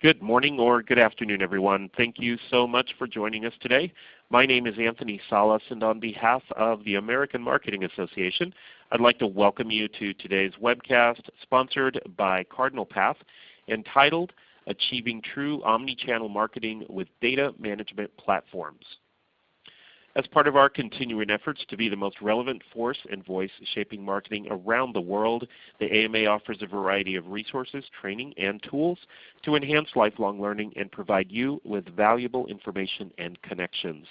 Good morning or good afternoon, everyone. Thank you so much for joining us today. My name is Anthony Salas, and on behalf of the American Marketing Association, I'd like to welcome you to today's webcast sponsored by Cardinal entitled Achieving True Omni-Channel Marketing with Data Management Platforms. As part of our continuing efforts to be the most relevant force and voice shaping marketing around the world, the AMA offers a variety of resources, training, and tools to enhance lifelong learning and provide you with valuable information and connections.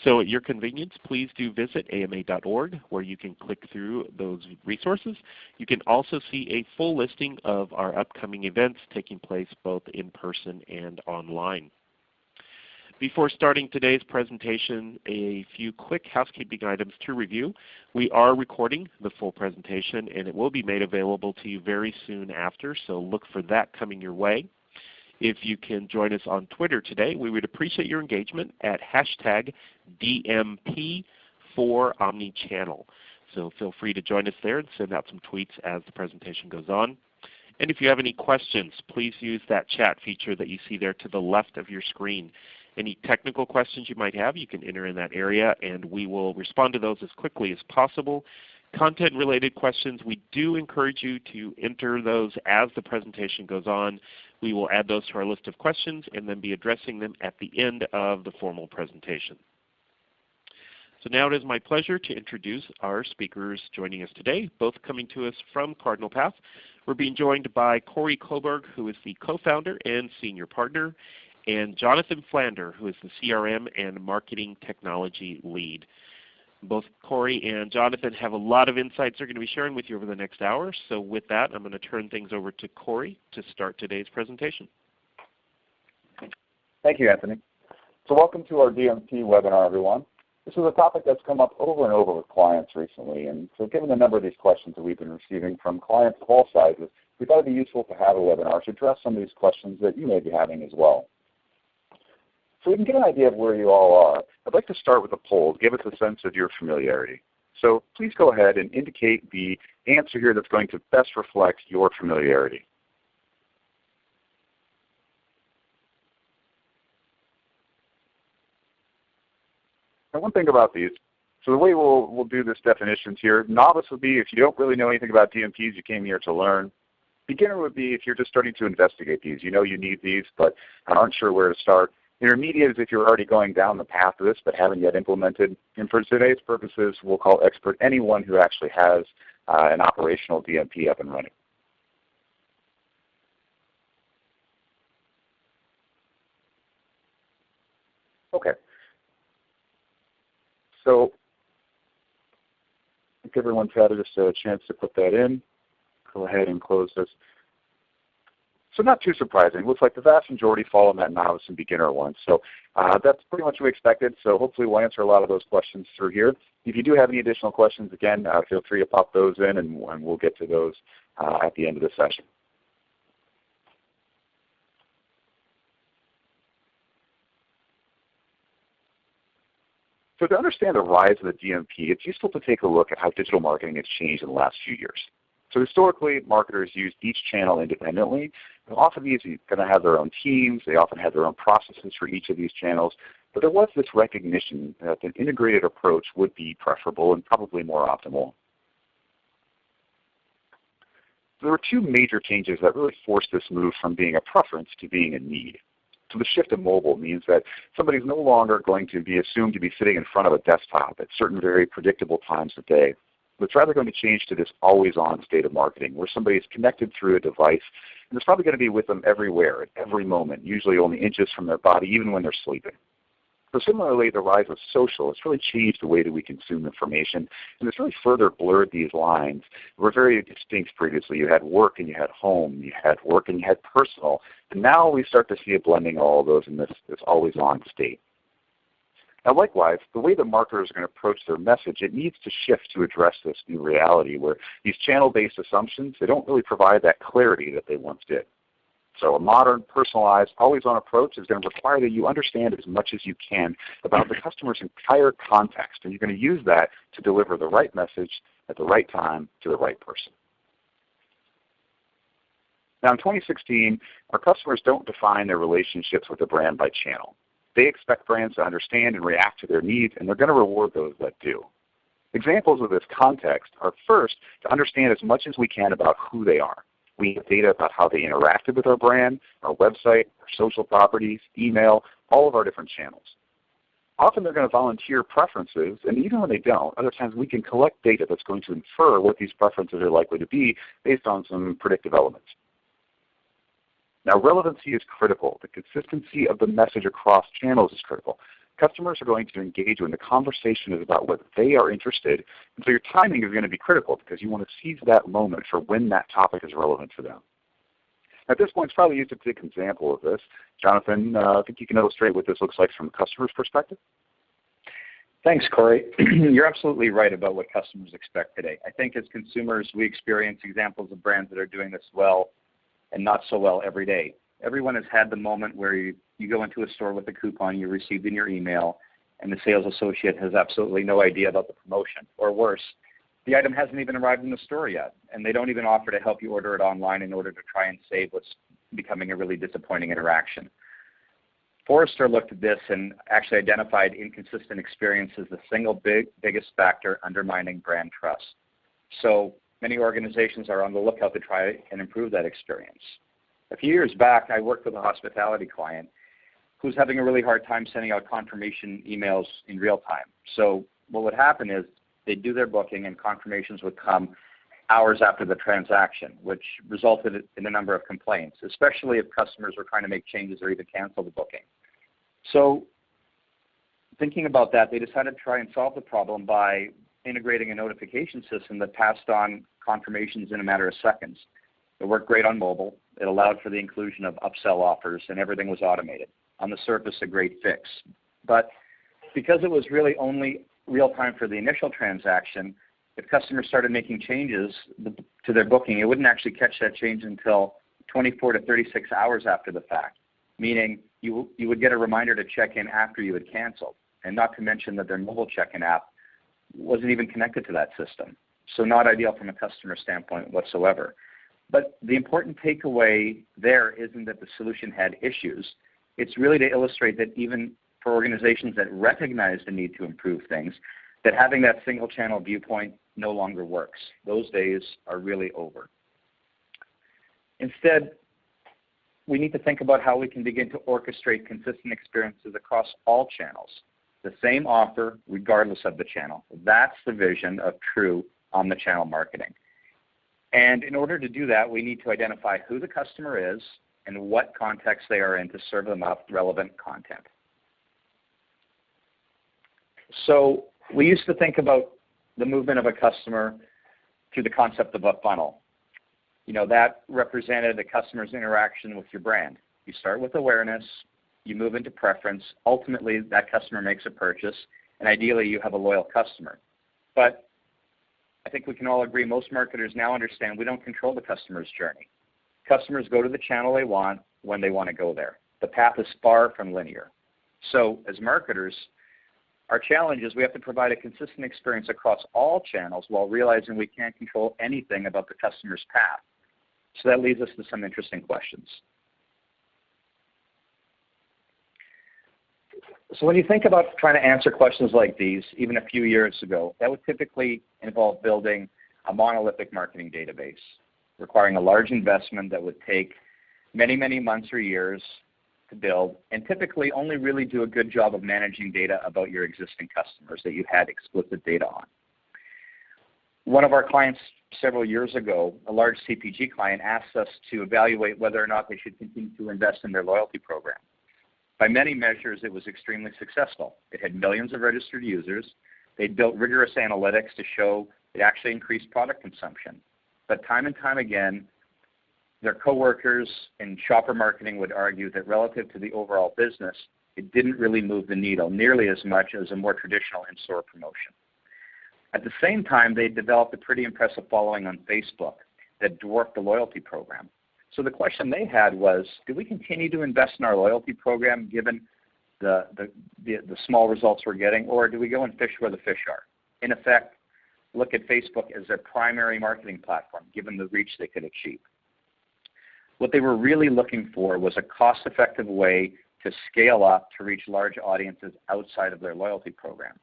So at your convenience, please do visit ama.org where you can click through those resources. You can also see a full listing of our upcoming events taking place both in person and online. Before starting today's presentation, a few quick housekeeping items to review. We are recording the full presentation and it will be made available to you very soon after, so look for that coming your way. If you can join us on Twitter today, we would appreciate your engagement at hashtag DMP for Omni-channel. So feel free to join us there and send out some tweets as the presentation goes on. And if you have any questions, please use that chat feature that you see there to the left of your screen. Any technical questions you might have, you can enter in that area and we will respond to those as quickly as possible. Content related questions, we do encourage you to enter those as the presentation goes on. We will add those to our list of questions and then be addressing them at the end of the formal presentation. So now it is my pleasure to introduce our speakers joining us today, both coming to us from Cardinal Path. We're being joined by Corey Koberg, who is the co-founder and senior partner, and Jonathan Flander, who is the CRM and Marketing Technology Lead. Both Corey and Jonathan have a lot of insights they're going to be sharing with you over the next hour. So with that, I'm going to turn things over to Corey to start today's presentation. Thank you, Anthony. So welcome to our DMP webinar, everyone. This is a topic that's come up over and over with clients recently. And so given the number of these questions that we've been receiving from clients of all sizes, we thought it would be useful to have a webinar to address some of these questions that you may be having as well. So we can get an idea of where you all are. I'd like to start with a poll to give us a sense of your familiarity. So please go ahead and indicate the answer here that's going to best reflect your familiarity. Now one thing about these, so the way we'll do this definitions here, novice would be if you don't really know anything about DMPs, you came here to learn. Beginner would be if you're just starting to investigate these. You know you need these, but aren't sure where to start. Intermediate is if you're already going down the path of this but haven't yet implemented. And for today's purposes, we'll call expert anyone who actually has an operational DMP up and running. Okay. So I think everyone's had just a chance to put that in. Go ahead and close this. So not too surprising. Looks like the vast majority fall in that novice and beginner one. So that's pretty much what we expected. So hopefully we'll answer a lot of those questions through here. If you do have any additional questions, again, feel free to pop those in and we'll get to those at the end of the session. So to understand the rise of the DMP, it's useful to take a look at how digital marketing has changed in the last few years. So historically, marketers used each channel independently. Often these are going to have their own teams. They often had their own processes for each of these channels. But there was this recognition that an integrated approach would be preferable and probably more optimal. There were two major changes that really forced this move from being a preference to being a need. So the shift to mobile means that somebody's no longer going to be assumed to be sitting in front of a desktop at certain very predictable times of day. But it's rather going to change to this always-on state of marketing where somebody is connected through a device and it's probably going to be with them everywhere, at every moment, usually only inches from their body, even when they're sleeping. So similarly, the rise of social has really changed the way that we consume information, and it's really further blurred these lines. They were very distinct previously. You had work and you had home, you had work and you had personal, and now we start to see a blending of all of those in this always-on state. Now likewise, the way that marketers are going to approach their message, it needs to shift to address this new reality where these channel-based assumptions, they don't really provide that clarity that they once did. So a modern, personalized, always-on approach is going to require that you understand as much as you can about the customer's entire context, and you're going to use that to deliver the right message at the right time to the right person. Now in 2016, our customers don't define their relationships with a brand by channel. They expect brands to understand and react to their needs, and they're going to reward those that do. Examples of this context are, first, to understand as much as we can about who they are. We have data about how they interacted with our brand, our website, our social properties, email, all of our different channels. Often they're going to volunteer preferences, and even when they don't, other times we can collect data that's going to infer what these preferences are likely to be based on some predictive elements. Now, relevancy is critical. The consistency of the message across channels is critical. Customers are going to engage when the conversation is about what they are interested, and so your timing is going to be critical because you want to seize that moment for when that topic is relevant for them. At this point, it's probably used a big example of this. Jonathan, I think you can illustrate what this looks like from a customer's perspective. Thanks, Corey. You're absolutely right about what customers expect today. I think as consumers, we experience examples of brands that are doing this well and not so well every day. Everyone has had the moment where you go into a store with a coupon you received in your email, and the sales associate has absolutely no idea about the promotion. Or worse, the item hasn't even arrived in the store yet, and they don't even offer to help you order it online in order to try and save what's becoming a really disappointing interaction. Forrester looked at this and actually identified inconsistent experience as the single biggest factor undermining brand trust. So many organizations are on the lookout to try and improve that experience. A few years back, I worked with a hospitality client who's having a really hard time sending out confirmation emails in real time. So what would happen is they'd do their booking and confirmations would come hours after the transaction, which resulted in a number of complaints, especially if customers were trying to make changes or even cancel the booking. So thinking about that, they decided to try and solve the problem by integrating a notification system that passed on confirmations in a matter of seconds. It worked great on mobile. It allowed for the inclusion of upsell offers, and everything was automated. On the surface, a great fix. But because it was really only real time for the initial transaction, if customers started making changes to their booking, it wouldn't actually catch that change until 24 to 36 hours after the fact, meaning you would get a reminder to check in after you had canceled, and not to mention that their mobile check-in app wasn't even connected to that system. So not ideal from a customer standpoint whatsoever. But the important takeaway there isn't that the solution had issues. It's really to illustrate that even for organizations that recognize the need to improve things, that having that single channel viewpoint no longer works. Those days are really over. Instead, we need to think about how we can begin to orchestrate consistent experiences across all channels. The same offer regardless of the channel. That's the vision of true omni-channel marketing. And in order to do that, we need to identify who the customer is and what context they are in to serve them up relevant content. So we used to think about the movement of a customer through the concept of a funnel. You know, that represented the customer's interaction with your brand. You start with awareness, you move into preference, ultimately that customer makes a purchase, and ideally you have a loyal customer. But I think we can all agree most marketers now understand we don't control the customer's journey. Customers go to the channel they want when they want to go there. The path is far from linear. So as marketers, our challenge is we have to provide a consistent experience across all channels while realizing we can't control anything about the customer's path. So that leads us to some interesting questions. So when you think about trying to answer questions like these, even a few years ago, that would typically involve building a monolithic marketing database, requiring a large investment that would take many, many months or years to build, and typically only really do a good job of managing data about your existing customers that you had explicit data on. One of our clients several years ago, a large CPG client, asked us to evaluate whether or not they should continue to invest in their loyalty program. By many measures, it was extremely successful. It had millions of registered users. They'd built rigorous analytics to show it actually increased product consumption. But time and time again, their coworkers in shopper marketing would argue that relative to the overall business, it didn't really move the needle nearly as much as a more traditional in-store promotion. At the same time, they developed a pretty impressive following on Facebook that dwarfed the loyalty program. So the question they had was, do we continue to invest in our loyalty program given the small results we're getting, or do we go and fish where the fish are? In effect, look at Facebook as their primary marketing platform, given the reach they could achieve. What they were really looking for was a cost-effective way to scale up to reach large audiences outside of their loyalty program.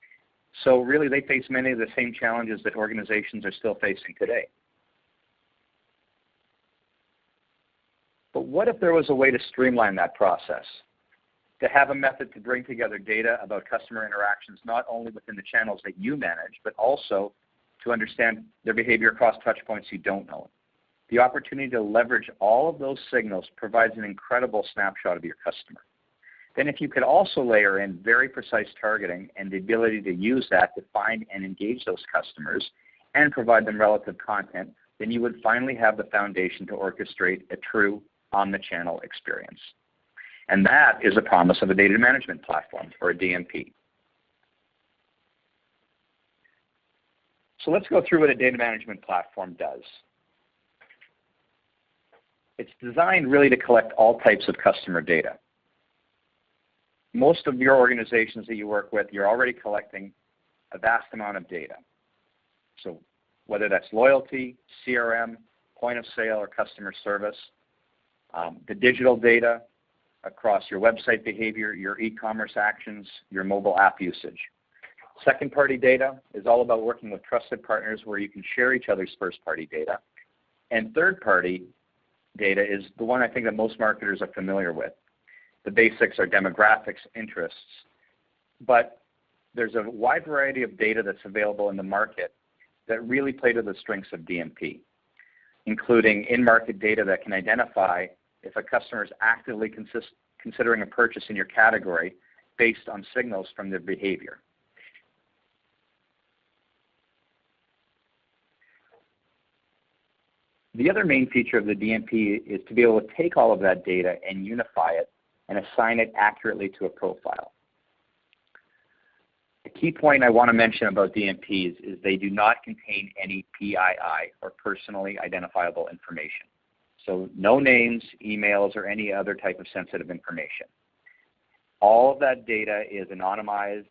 So really, they face many of the same challenges that organizations are still facing today. But what if there was a way to streamline that process? To have a method to bring together data about customer interactions, not only within the channels that you manage, but also to understand their behavior across touch points you don't own. The opportunity to leverage all of those signals provides an incredible snapshot of your customer. Then if you could also layer in very precise targeting and the ability to use that to find and engage those customers and provide them relative content, then you would finally have the foundation to orchestrate a true omni-channel experience. And that is the promise of a data management platform, or a DMP. So let's go through what a data management platform does. It's designed really to collect all types of customer data. Most of your organizations that you work with, you're already collecting a vast amount of data. So whether that's loyalty, CRM, point of sale, or customer service, the digital data across your website behavior, your e-commerce actions, your mobile app usage. Second-party data is all about working with trusted partners where you can share each other's first-party data. And third-party data is the one I think that most marketers are familiar with. The basics are demographics, interests. But there's a wide variety of data that's available in the market that really play to the strengths of DMP, including in-market data that can identify if a customer is actively considering a purchase in your category based on signals from their behavior. The other main feature of the DMP is to be able to take all of that data and unify it and assign it accurately to a profile. A key point I want to mention about DMPs is they do not contain any PII, or personally identifiable information. So no names, emails, or any other type of sensitive information. All of that data is anonymized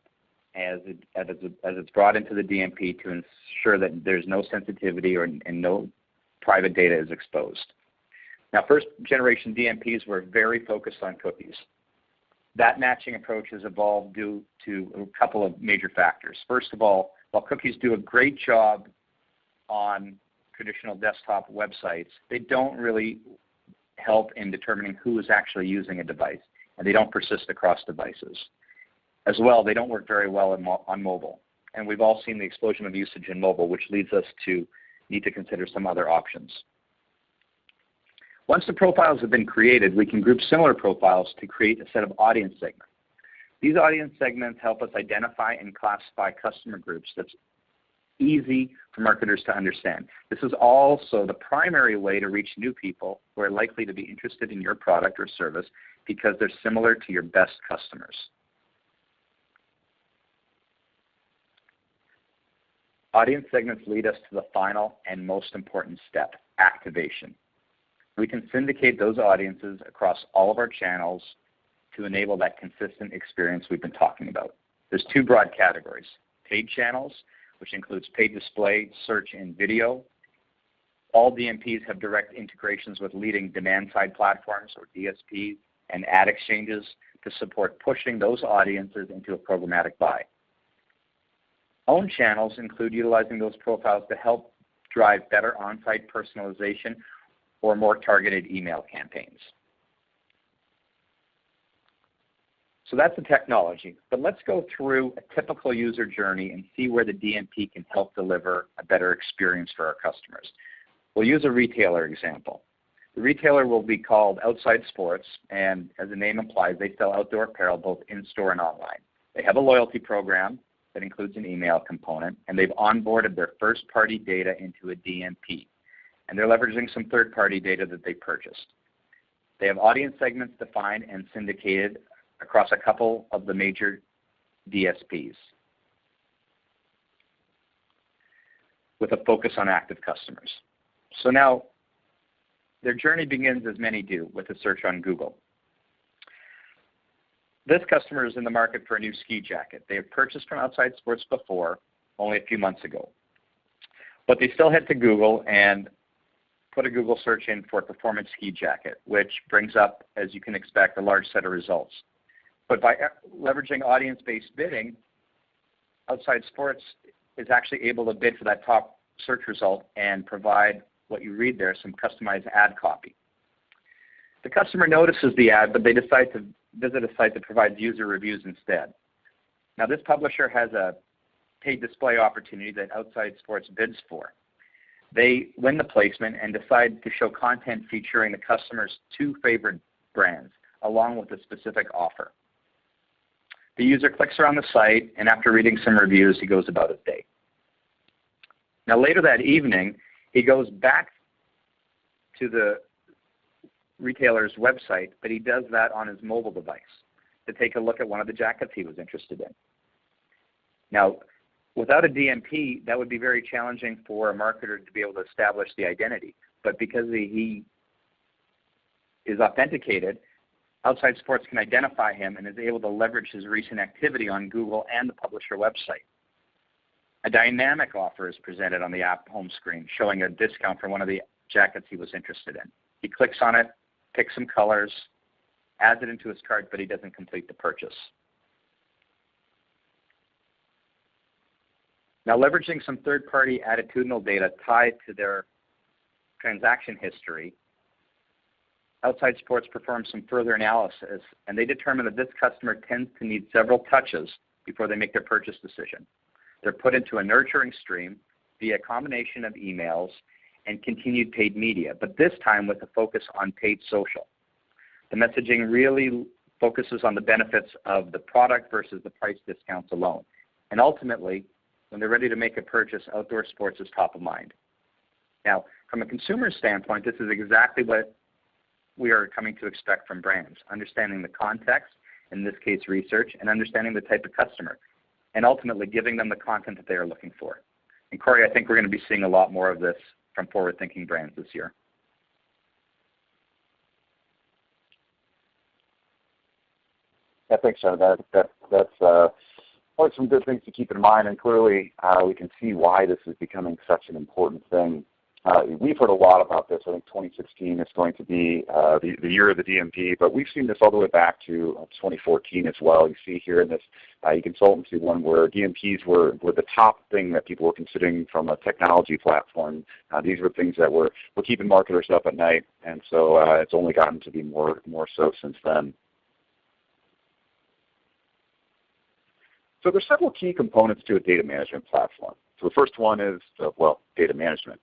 as it's brought into the DMP to ensure that there's no sensitivity and no private data is exposed. Now, first generation DMPs were very focused on cookies. That matching approach has evolved due to a couple of major factors. First of all, while cookies do a great job on traditional desktop websites, they don't really help in determining who is actually using a device, and they don't persist across devices. As well, they don't work very well on mobile, and we've all seen the explosion of usage in mobile, which leads us to need to consider some other options. Once the profiles have been created, we can group similar profiles to create a set of audience segments. These audience segments help us identify and classify customer groups that's easy for marketers to understand. This is also the primary way to reach new people who are likely to be interested in your product or service because they're similar to your best customers. Audience segments lead us to the final and most important step, activation. We can syndicate those audiences across all of our channels to enable that consistent experience we've been talking about. There's two broad categories: paid channels, which includes paid display, search, and video. All DMPs have direct integrations with leading demand-side platforms, or DSPs, and ad exchanges to support pushing those audiences into a programmatic buy. Owned channels include utilizing those profiles to help drive better on-site personalization or more targeted email campaigns. So that's the technology, but let's go through a typical user journey and see where the DMP can help deliver a better experience for our customers. We'll use a retailer example. The retailer will be called Outside Sports, and as the name implies, they sell outdoor apparel both in-store and online. They have a loyalty program that includes an email component, and they've onboarded their first-party data into a DMP, and they're leveraging some third-party data that they purchased. They have audience segments defined and syndicated across a couple of the major DSPs with a focus on active customers. So now their journey begins, as many do, with a search on Google. This customer is in the market for a new ski jacket. They have purchased from Outside Sports before, only a few months ago. But they still head to Google and put a Google search in for performance ski jacket, which brings up, as you can expect, a large set of results. But by leveraging audience-based bidding, Outside Sports is actually able to bid for that top search result and provide what you read there, some customized ad copy. The customer notices the ad, but they decide to visit a site that provides user reviews instead. Now, this publisher has a paid display opportunity that Outside Sports bids for. They win the placement and decide to show content featuring the customer's 2 favorite brands, along with a specific offer. The user clicks around the site, and after reading some reviews, he goes about his day. Now, later that evening, he goes back to the retailer's website, but he does that on his mobile device to take a look at one of the jackets he was interested in. Now, without a DMP, that would be very challenging for a marketer to be able to establish the identity. But because he is authenticated, Outside Sports can identify him and is able to leverage his recent activity on Google and the publisher website. A dynamic offer is presented on the app home screen, showing a discount for one of the jackets he was interested in. He clicks on it, picks some colors, adds it into his cart, but he doesn't complete the purchase. Now, leveraging some third-party attitudinal data tied to their transaction history, Outside Sports performs some further analysis, and they determine that this customer tends to need several touches before they make their purchase decision. They're put into a nurturing stream via a combination of emails and continued paid media, but this time with a focus on paid social. The messaging really focuses on the benefits of the product versus the price discounts alone. And ultimately, when they're ready to make a purchase, Outdoor Sports is top of mind. Now, from a consumer standpoint, this is exactly what we are coming to expect from brands, understanding the context, in this case research, and understanding the type of customer, and ultimately giving them the content that they are looking for. And Corey, I think we're going to be seeing a lot more of this from forward-thinking brands this year. I think so. That's probably some good things to keep in mind, and clearly we can see why this is becoming such an important thing. We've heard a lot about this. I think 2016 is going to be the year of the DMP, but we've seen this all the way back to 2014 as well. You see here in this e-consultancy one where DMPs were the top thing that people were considering from a technology platform. These were things that were keeping marketers up at night, and so it's only gotten to be more so since then. So there's several key components to a data management platform. So the first one is, data management.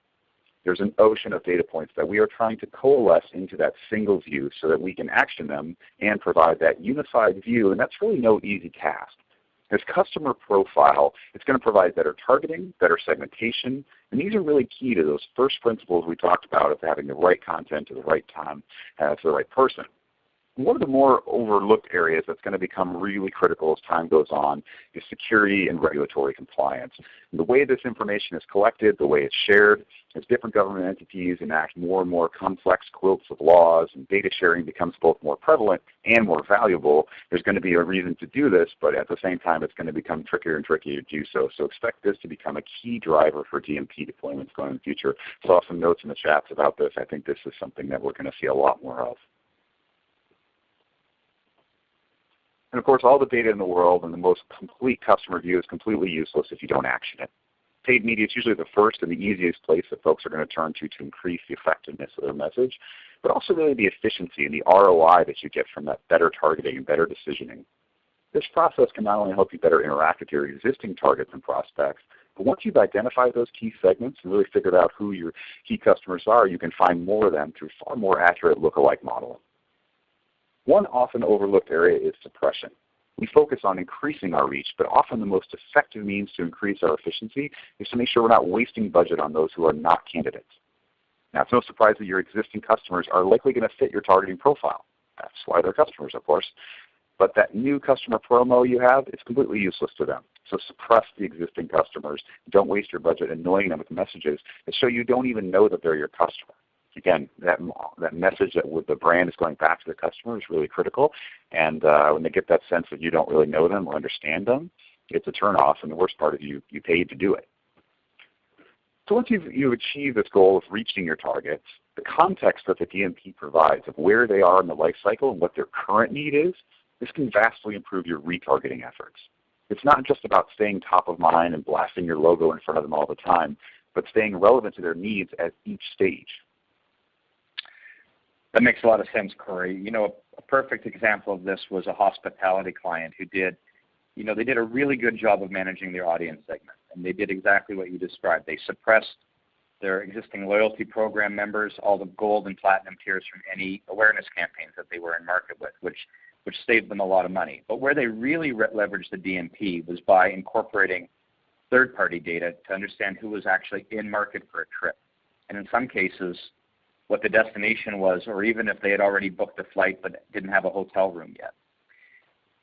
There's an ocean of data points that we are trying to coalesce into that single view so that we can action them and provide that unified view, and that's really no easy task. This customer profile, it's going to provide better targeting, better segmentation, and these are really key to those first principles we talked about of having the right content at the right time to the right person. One of the more overlooked areas that's going to become really critical as time goes on is security and regulatory compliance. And the way this information is collected, the way it's shared, as different government entities enact more and more complex quilts of laws and data sharing becomes both more prevalent and more valuable, there's going to be a reason to do this, but at the same time it's going to become trickier and trickier to do so. So expect this to become a key driver for DMP deployments going in the future. Saw some notes in the chats about this. I think this is something that we're going to see a lot more of. And of course, all the data in the world and the most complete customer view is completely useless if you don't action it. Paid media is usually the first and the easiest place that folks are going to turn to increase the effectiveness of their message, but also really the efficiency and the ROI that you get from that better targeting and better decisioning. This process can not only help you better interact with your existing targets and prospects, but once you've identified those key segments and really figured out who your key customers are, you can find more of them through far more accurate lookalike modeling. One often overlooked area is suppression. We focus on increasing our reach, but often the most effective means to increase our efficiency is to make sure we're not wasting budget on those who are not candidates. Now, it's no surprise that your existing customers are likely going to fit your targeting profile. That's why they're customers, of course. But that new customer promo you have is completely useless to them. So suppress the existing customers. Don't waste your budget annoying them with messages that show you don't even know that they're your customer. Again, that message that the brand is going back to the customer is really critical. And when they get that sense that you don't really know them or understand them, it's a turnoff. And the worst part is you paid to do it. So once you've achieved this goal of reaching your targets, the context that the DMP provides of where they are in the life cycle and what their current need is, this can vastly improve your retargeting efforts. It's not just about staying top of mind and blasting your logo in front of them all the time, but staying relevant to their needs at each stage. That makes a lot of sense, Corey. You know, a perfect example of this was a hospitality client who did, they did a really good job of managing their audience segment. And they did exactly what you described. They suppressed their existing loyalty program members, all the gold and platinum tiers from any awareness campaigns that they were in market with, which saved them a lot of money. But where they really leveraged the DMP was by incorporating third-party data to understand who was actually in market for a trip. And in some cases, what the destination was, or even if they had already booked a flight but didn't have a hotel room yet.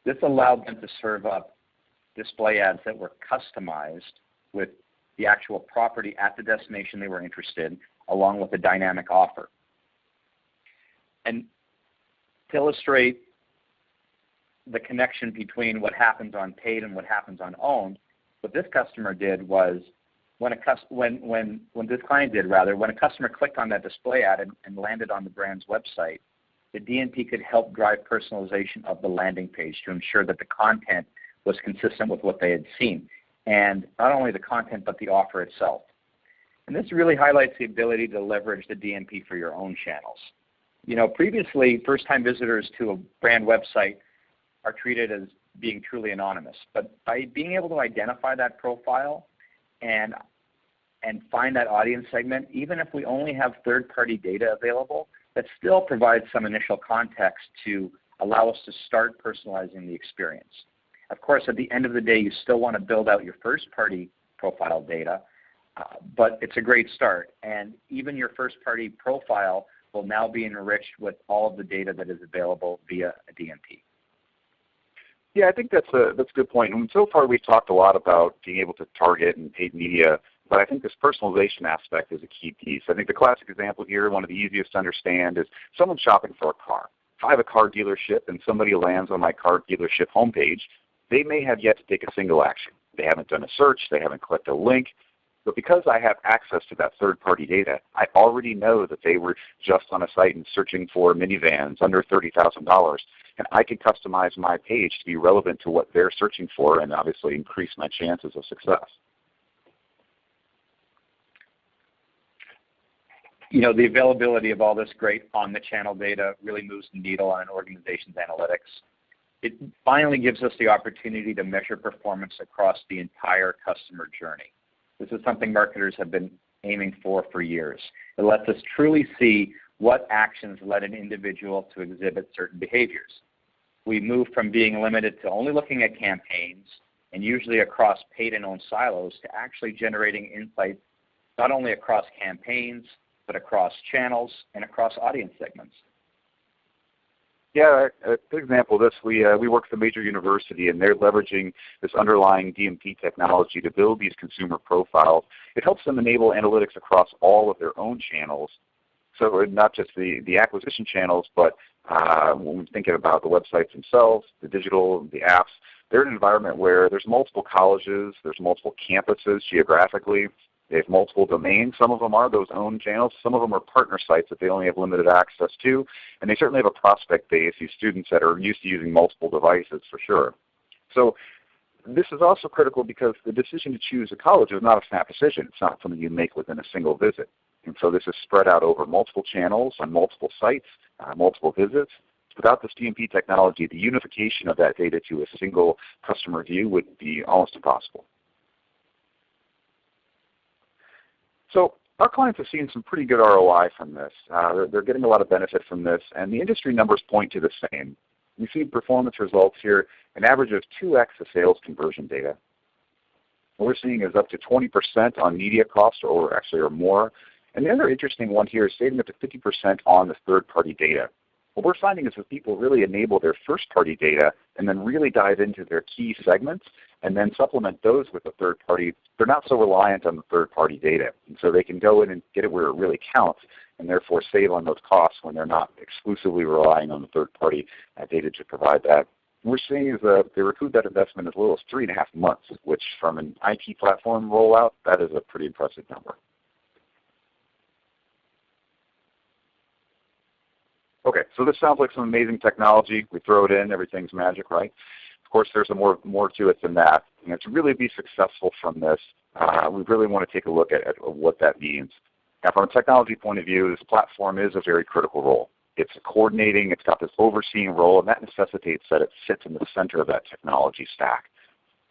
This allowed them to serve up display ads that were customized with the actual property at the destination they were interested in, along with a dynamic offer. And to illustrate the connection between what happens on paid and what happens on owned, what this customer did was when a customer clicked on that display ad and landed on the brand's website, the DMP could help drive personalization of the landing page to ensure that the content was consistent with what they had seen. And not only the content, but the offer itself. And this really highlights the ability to leverage the DMP for your own channels. Previously, first-time visitors to a brand website are treated as being truly anonymous. But by being able to identify that profile and find that audience segment, even if we only have third-party data available, that still provides some initial context to allow us to start personalizing the experience. Of course, at the end of the day, you still want to build out your first-party profile data, but it's a great start. And even your first-party profile will now be enriched with all of the data that is available via a DMP. Yeah, I think that's a good point. And so far, we've talked a lot about being able to target and paid media, but I think this personalization aspect is a key piece. I think the classic example here, one of the easiest to understand, is someone shopping for a car. If I have a car dealership and somebody lands on my car dealership homepage, they may have yet to take a single action. They haven't done a search, they haven't clicked a link, but because I have access to that third-party data, I already know that they were just on a site and searching for minivans under $30,000, and I can customize my page to be relevant to what they're searching for and obviously increase my chances of success. The availability of all this great on-the-channel data really moves the needle on an organization's analytics. It finally gives us the opportunity to measure performance across the entire customer journey. This is something marketers have been aiming for years. It lets us truly see what actions led an individual to exhibit certain behaviors. We move from being limited to only looking at campaigns and usually across paid and owned silos to actually generating insights not only across campaigns, but across channels and across audience segments. Yeah, a good example of this, we work with a major university, and they're leveraging this underlying DMP technology to build these consumer profiles. It helps them enable analytics across all of their own channels. So not just the acquisition channels, but when we're thinking about the websites themselves, the digital, the apps, they're in an environment where there's multiple colleges, there's multiple campuses geographically. They have multiple domains. Some of them are those own channels. Some of them are partner sites that they only have limited access to. And they certainly have a prospect base, these students that are used to using multiple devices for sure. So this is also critical because the decision to choose a college is not a snap decision. It's not something you make within a single visit. And so this is spread out over multiple channels on multiple sites, multiple visits. Without this DMP technology, the unification of that data to a single customer view would be almost impossible. So our clients have seen some pretty good ROI from this. They're getting a lot of benefit from this, and the industry numbers point to the same. We see performance results here, an average of 2x the sales conversion data. What we're seeing is up to 20% on media costs or more. And the other interesting one here is saving up to 50% on the third-party data. What we're finding is that people really enable their first-party data and then really dive into their key segments and then supplement those with the third party. They're not so reliant on the third-party data. And so they can go in and get it where it really counts and therefore save on those costs when they're not exclusively relying on the third-party data to provide that. What we're seeing is they recoup that investment as little as 3.5 months, which from an IT platform rollout, that is a pretty impressive number. Okay, so this sounds like some amazing technology. We throw it in, everything's magic, right? Of course, there's more to it than that. To really be successful from this, we really want to take a look at what that means. Now, from a technology point of view, this platform is a very critical role. It's coordinating, it's got this overseeing role, and that necessitates that it sits in the center of that technology stack.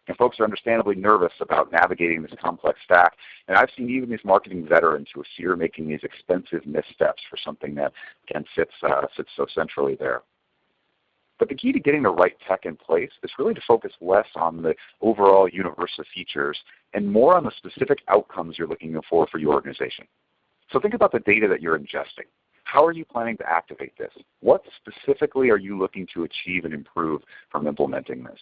And folks are understandably nervous about navigating this complex stack. And I've seen even these marketing veterans who are fear making these expensive missteps for something that, again, sits so centrally there. But the key to getting the right tech in place is really to focus less on the overall universe of features and more on the specific outcomes you're looking for your organization. So think about the data that you're ingesting. How are you planning to activate this? What specifically are you looking to achieve and improve from implementing this?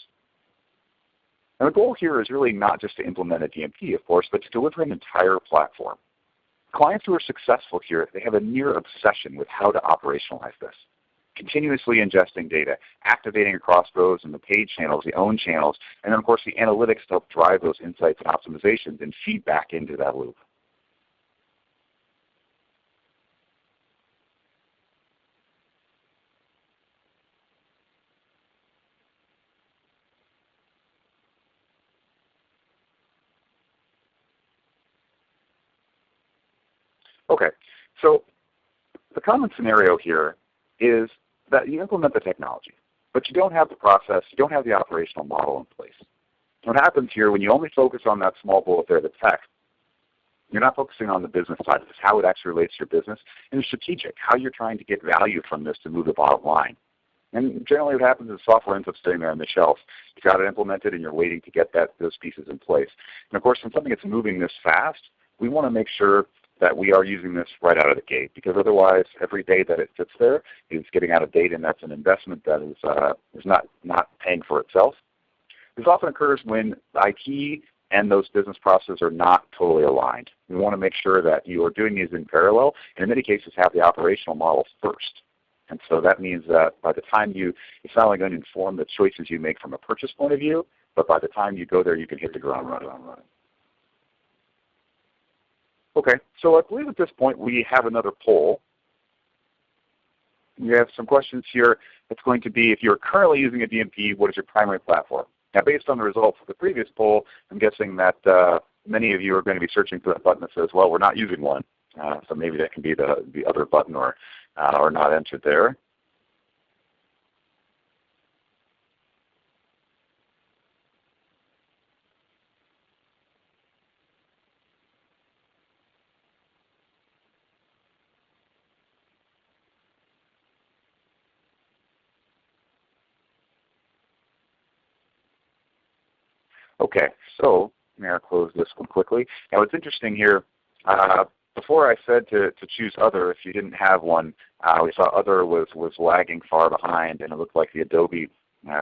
And the goal here is really not just to implement a DMP, of course, but to deliver an entire platform. Clients who are successful here, they have a near obsession with how to operationalize this. Continuously ingesting data, activating across those and the paid channels, the owned channels, and then of course the analytics to help drive those insights and optimizations and feedback into that loop. Okay, so the common scenario here is that you implement the technology, but you don't have the process, you don't have the operational model in place. What happens here when you only focus on that small bullet there, the tech, you're not focusing on the business side of this, how it actually relates to your business, and the strategic, how you're trying to get value from this to move the bottom line. And generally what happens is software ends up sitting there on the shelf. You've got it implemented and you're waiting to get those pieces in place. And of course, when something that's moving this fast, we want to make sure that we are using this right out of the gate, because otherwise every day that it sits there is getting out of date, and that's an investment that is not paying for itself. This often occurs when IT and those business processes are not totally aligned. We want to make sure that you are doing these in parallel, and in many cases have the operational model first. And so that means that by the time it's not only going to inform the choices you make from a purchase point of view, but by the time you go there, you can hit the ground running. Okay, so I believe at this point we have another poll. We have some questions here. It's going to be, if you're currently using a DMP, what is your primary platform? Now, based on the results of the previous poll, I'm guessing that many of you are going to be searching for that button that says, well, we're not using one. So maybe that can be the other button or not entered there. Okay, so may I close this one quickly? Now what's interesting here, before I said to choose other if you didn't have one, we saw other was lagging far behind, and it looked like the Adobe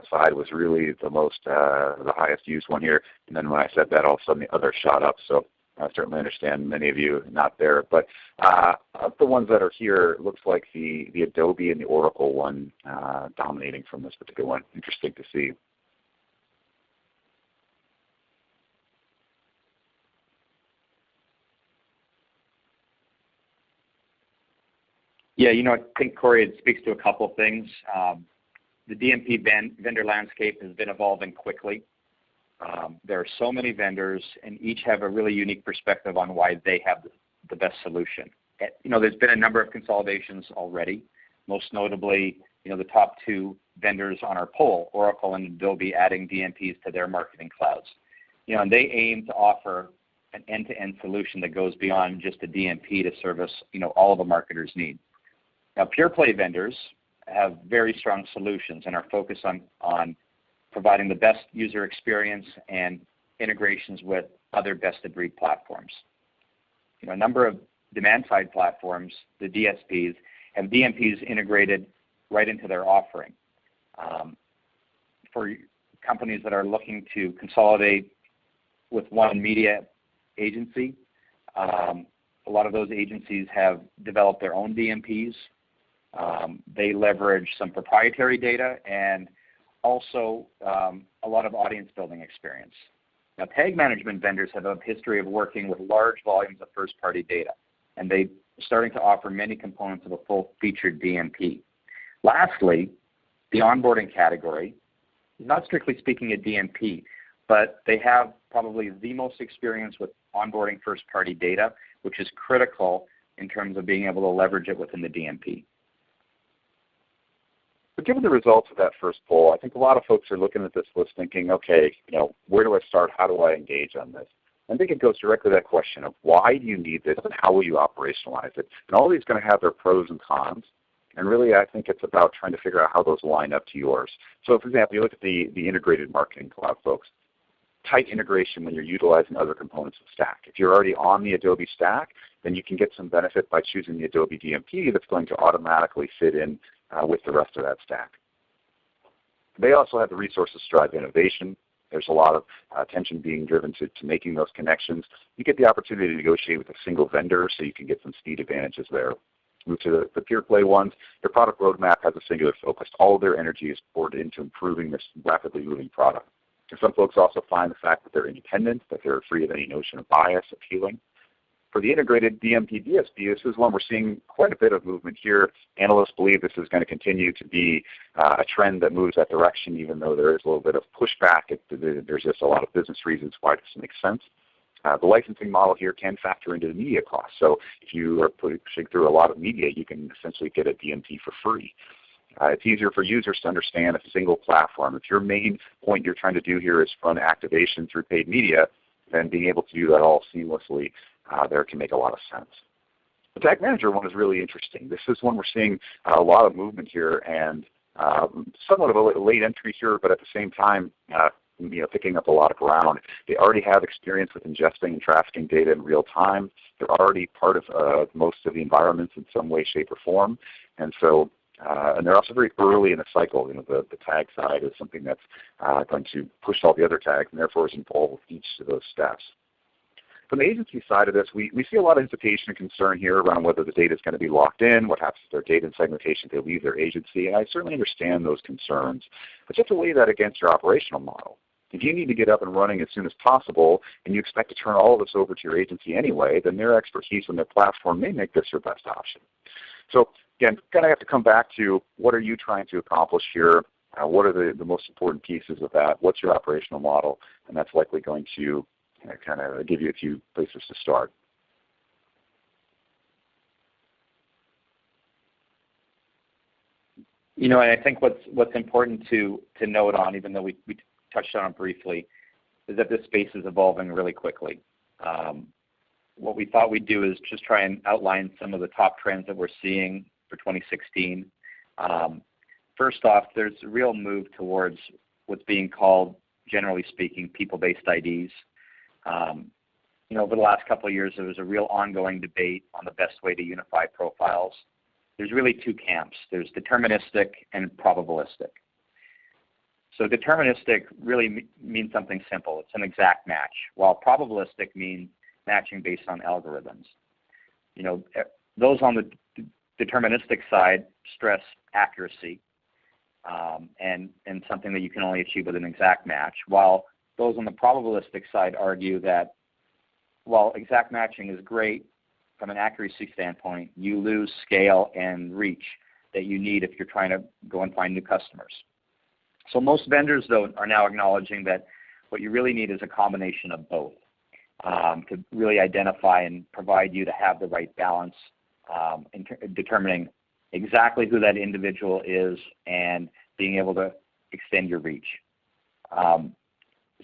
side was really the highest used one here. And then when I said that, all of a sudden the other shot up. So I certainly understand many of you not there. But of the ones that are here, it looks like the Adobe and the Oracle one dominating from this particular one. Interesting to see. Yeah, I think, Corey, it speaks to a couple of things. The DMP vendor landscape has been evolving quickly. There are so many vendors, and each have a really unique perspective on why they have the best solution. There's been a number of consolidations already, most notably, the top two vendors on our poll, Oracle and Adobe, adding DMPs to their marketing clouds. And they aim to offer an end-to-end solution that goes beyond just a DMP to service, all of a marketer's need. Now, pure play vendors have very strong solutions and are focused on providing the best user experience and integrations with other best-of-breed platforms. A number of demand-side platforms, the DSPs, have DMPs integrated right into their offering. For companies that are looking to consolidate with one media agency, a lot of those agencies have developed their own DMPs. They leverage some proprietary data and also a lot of audience building experience. Now, tag management vendors have a history of working with large volumes of first-party data, and they're starting to offer many components of a full-featured DMP. Lastly, the onboarding category, not strictly speaking a DMP, but they have probably the most experience with onboarding first-party data, which is critical in terms of being able to leverage it within the DMP. But given the results of that first poll, I think a lot of folks are looking at this list thinking, okay, where do I start? How do I engage on this? I think it goes directly to that question of why do you need this and how will you operationalize it? And all of these are going to have their pros and cons. And really, I think it's about trying to figure out how those line up to yours. So, for example, you look at the integrated marketing cloud folks. Tight integration when you're utilizing other components of Stack. If you're already on the Adobe Stack, then you can get some benefit by choosing the Adobe DMP that's going to automatically fit in with the rest of that stack. They also have the resources to drive innovation. There's a lot of attention being driven to making those connections. You get the opportunity to negotiate with a single vendor so you can get some speed advantages there. Move to the pure play ones. Their product roadmap has a singular focus. All of their energy is poured into improving this rapidly moving product. And some folks also find the fact that they're independent, that they're free of any notion of bias appealing. For the integrated DMP DSP, this is one we're seeing quite a bit of movement here. Analysts believe this is going to continue to be a trend that moves that direction, even though there is a little bit of pushback. There's just a lot of business reasons why this makes sense. The licensing model here can factor into the media costs. So if you are pushing through a lot of media, you can essentially get a DMP for free. It's easier for users to understand a single platform. If your main point you're trying to do here is run activation through paid media, then being able to do that all seamlessly there can make a lot of sense. The Tag Manager one is really interesting. This is one we're seeing a lot of movement here and somewhat of a late entry here, but at the same time picking up a lot of ground. They already have experience with ingesting and trafficking data in real time. They're already part of most of the environments in some way, shape, or form. And so and they're also very early in the cycle. The tag side is something that's going to push all the other tags and therefore is involved with each of those steps. From the agency side of this, we see a lot of hesitation and concern here around whether the data is going to be locked in, what happens to their data and segmentation if they leave their agency, and I certainly understand those concerns. But you have to weigh that against your operational model. If you need to get up and running as soon as possible and you expect to turn all of this over to your agency anyway, then their expertise on their platform may make this your best option. So again, kind of have to come back to what are you trying to accomplish here? What are the most important pieces of that? What's your operational model? And that's likely going to kind of give you a few places to start. And I think what's important to note on, even though we touched on it briefly, is that this space is evolving really quickly. What we thought we'd do is just try and outline some of the top trends that we're seeing for 2016. First off, there's a real move towards what's being called, generally speaking, people-based IDs. Over the last couple of years, there was a real ongoing debate on the best way to unify profiles. There's really two camps. There's deterministic and probabilistic. So deterministic really means something simple. It's an exact match, while probabilistic means matching based on algorithms. Those on the deterministic side stress accuracy and something that you can only achieve with an exact match, while those on the probabilistic side argue that while exact matching is great from an accuracy standpoint, you lose scale and reach that you need if you're trying to go and find new customers. So most vendors, though, are now acknowledging that what you really need is a combination of both to really identify and provide you to have the right balance in determining exactly who that individual is and being able to extend your reach.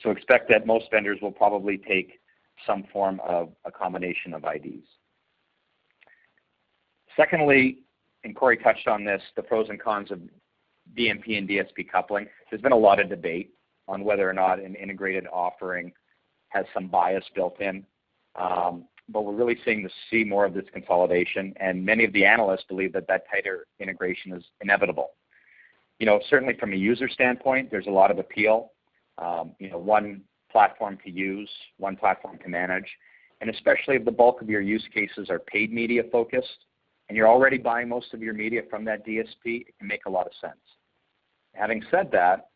So expect that most vendors will probably take some form of a combination of IDs. Secondly, and Corey touched on this, the pros and cons of DMP and DSP coupling. There's been a lot of debate on whether or not an integrated offering has some bias built in. But we're really see more of this consolidation, and many of the analysts believe that tighter integration is inevitable. Certainly from a user standpoint, there's a lot of appeal. One platform to use, one platform to manage, and especially if the bulk of your use cases are paid media focused, and you're already buying most of your media from that DSP, it can make a lot of sense. Having said that,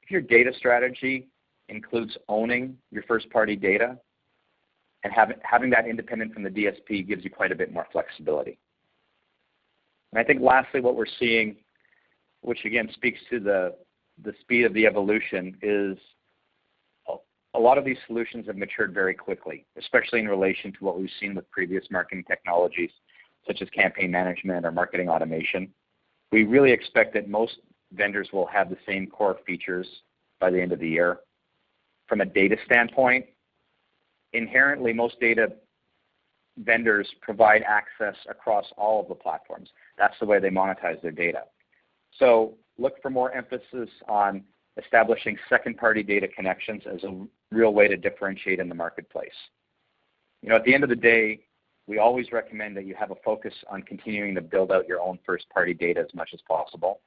if your data strategy includes owning your first-party data and having that independent from the DSP gives you quite a bit more flexibility. And I think lastly, what we're seeing which again speaks to the speed of the evolution, is a lot of these solutions have matured very quickly, especially in relation to what we've seen with previous marketing technologies, such as campaign management or marketing automation. We really expect that most vendors will have the same core features by the end of the year. From a data standpoint, inherently most data vendors provide access across all of the platforms. That's the way they monetize their data. So look for more emphasis on establishing second-party data connections as a real way to differentiate in the marketplace. At the end of the day, we always recommend that you have a focus on continuing to build out your own first-party data as much as possible.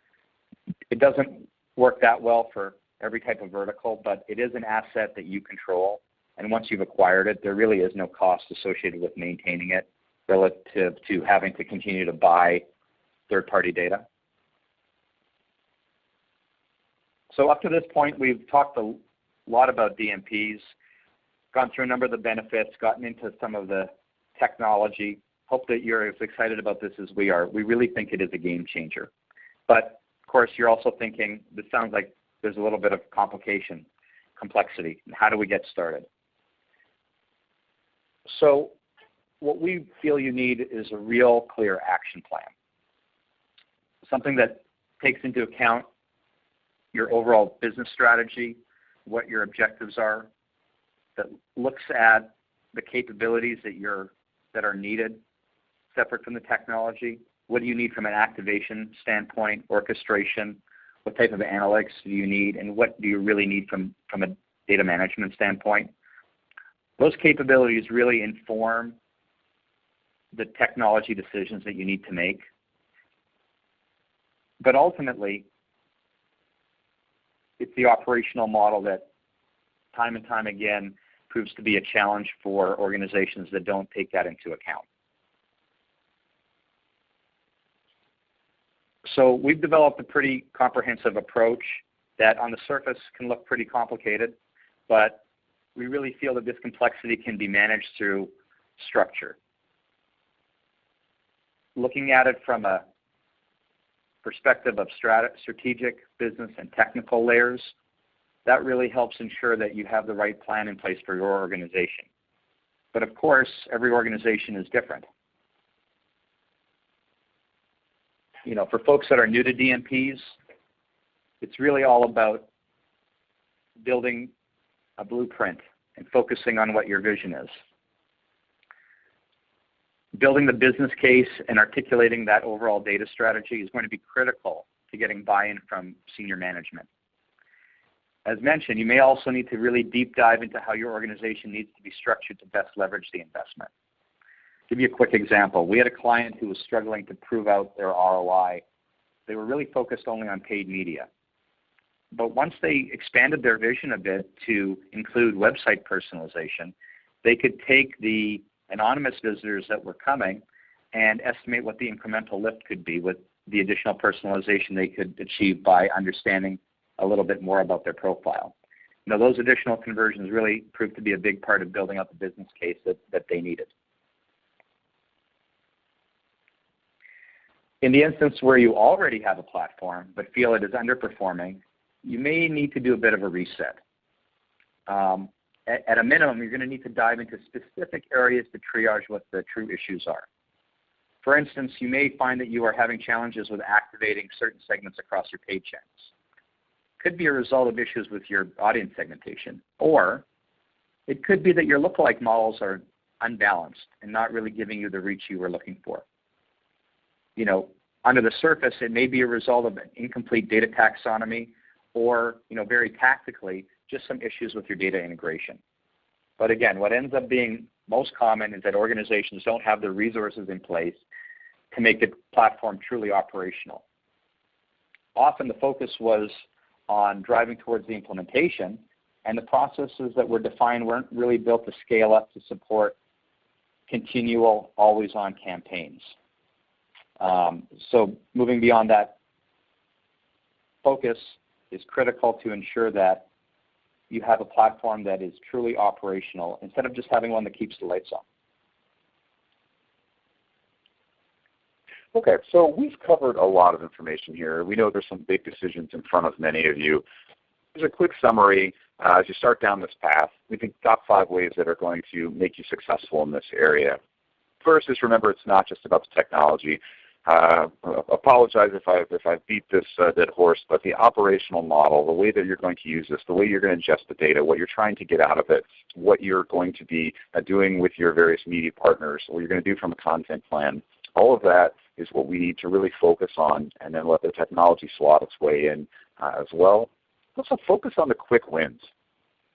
It doesn't work that well for every type of vertical, but it is an asset that you control. And once you've acquired it, there really is no cost associated with maintaining it relative to having to continue to buy third-party data. So up to this point, we've talked a lot about DMPs, gone through a number of the benefits, gotten into some of the technology. Hope that you're as excited about this as we are. We really think it is a game changer. But of course, you're also thinking, this sounds like there's a little bit of complexity. How do we get started? So what we feel you need is a real clear action plan, something that takes into account your overall business strategy, what your objectives are, that looks at the capabilities that are needed separate from the technology. What do you need from an activation standpoint, orchestration? What type of analytics do you need? And what do you really need from a data management standpoint? Those capabilities really inform the technology decisions that you need to make. But ultimately, it's the operational model that time and time again proves to be a challenge for organizations that don't take that into account. So we've developed a pretty comprehensive approach that on the surface can look pretty complicated, but we really feel that this complexity can be managed through structure. Looking at it from a perspective of strategic, business, and technical layers, that really helps ensure that you have the right plan in place for your organization. But of course, every organization is different. For folks that are new to DMPs, it's really all about building a blueprint and focusing on what your vision is. Building the business case and articulating that overall data strategy is going to be critical to getting buy-in from senior management. As mentioned, you may also need to really deep dive into how your organization needs to be structured to best leverage the investment. Give you a quick example. We had a client who was struggling to prove out their ROI. They were really focused only on paid media. But once they expanded their vision a bit to include website personalization, they could take the anonymous visitors that were coming and estimate what the incremental lift could be with the additional personalization they could achieve by understanding a little bit more about their profile. Those additional conversions really proved to be a big part of building up the business case that they needed. In the instance where you already have a platform but feel it is underperforming, you may need to do a bit of a reset. At a minimum, you're going to need to dive into specific areas to triage what the true issues are. For instance, you may find that you are having challenges with activating certain segments across your paid channels. Could be a result of issues with your audience segmentation, or it could be that your lookalike models are unbalanced and not really giving you the reach you were looking for. Under the surface, it may be a result of an incomplete data taxonomy, or very tactically, just some issues with your data integration. But again, what ends up being most common is that organizations don't have the resources in place to make the platform truly operational. Often the focus was on driving towards the implementation, and the processes that were defined weren't really built to scale up to support continual, always-on campaigns. So moving beyond that focus is critical to ensure that you have a platform that is truly operational instead of just having one that keeps the lights on. Okay, so we've covered a lot of information here. We know there's some big decisions in front of many of you. Here's a quick summary. As you start down this path, we think top 5 ways that are going to make you successful in this area. First is remember it's not just about the technology. Apologize if I beat this dead horse, but the operational model, the way that you're going to use this, the way you're going to ingest the data, what you're trying to get out of it, what you're going to be doing with your various media partners, what you're going to do from a content plan, all of that is what we need to really focus on, and then let the technology slot its way in as well. Also focus on the quick wins.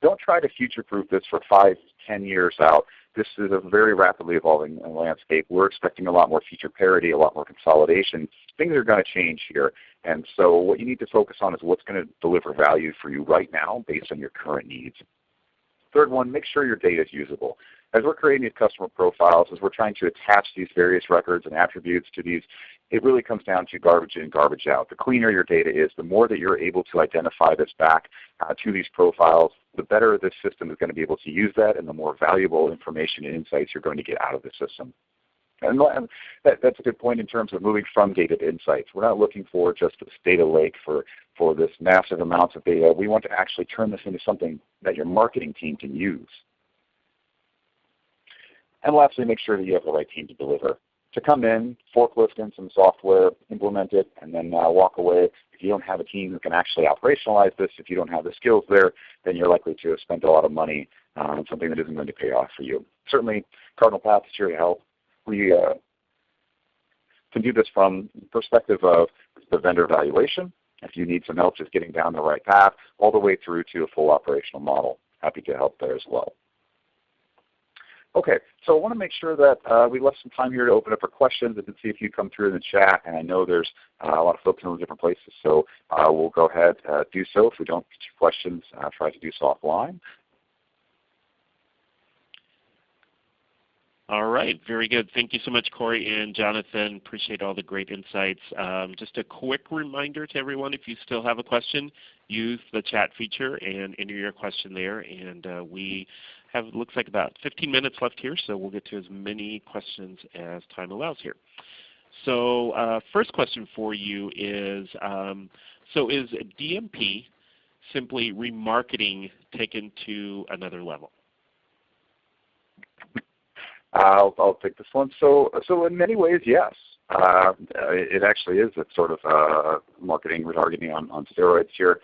Don't try to future-proof this for 5, 10 years out. This is a very rapidly evolving landscape. We're expecting a lot more feature parity, a lot more consolidation. Things are going to change here. And so what you need to focus on is what's going to deliver value for you right now based on your current needs. Third one, make sure your data is usable. As we're creating these customer profiles, as we're trying to attach these various records and attributes to these, it really comes down to garbage in, garbage out. The cleaner your data is, the more that you're able to identify this back to these profiles, the better this system is going to be able to use that, and the more valuable information and insights you're going to get out of the system. And that's a good point in terms of moving from data to insights. We're not looking for just this data lake for this massive amounts of data. We want to actually turn this into something that your marketing team can use. And lastly, make sure that you have the right team to deliver. To come in, forklift in some software, implement it, and then walk away. If you don't have a team that can actually operationalize this, if you don't have the skills there, then you're likely to have spent a lot of money on something that isn't going to pay off for you. Certainly, Cardinal Path is here to help. We can do this from the perspective of the vendor evaluation. If you need some help just getting down the right path, all the way through to a full operational model. Happy to help there as well. Okay, so I want to make sure that we left some time here to open up for questions. I can see a few come through in the chat, and I know there's a lot of folks in different places, so we'll go ahead and do so. If we don't get your questions, try to do so offline. All right, very good. Thank you so much, Corey and Jonathan. Appreciate all the great insights. Just a quick reminder to everyone, if you still have a question, use the chat feature and enter your question there. And we have, looks like about 15 minutes left here, so we'll get to as many questions as time allows here. So first question for you is, so is DMP simply remarketing taken to another level? I'll take this one. So in many ways, yes. It actually is a sort of marketing retargeting on steroids here.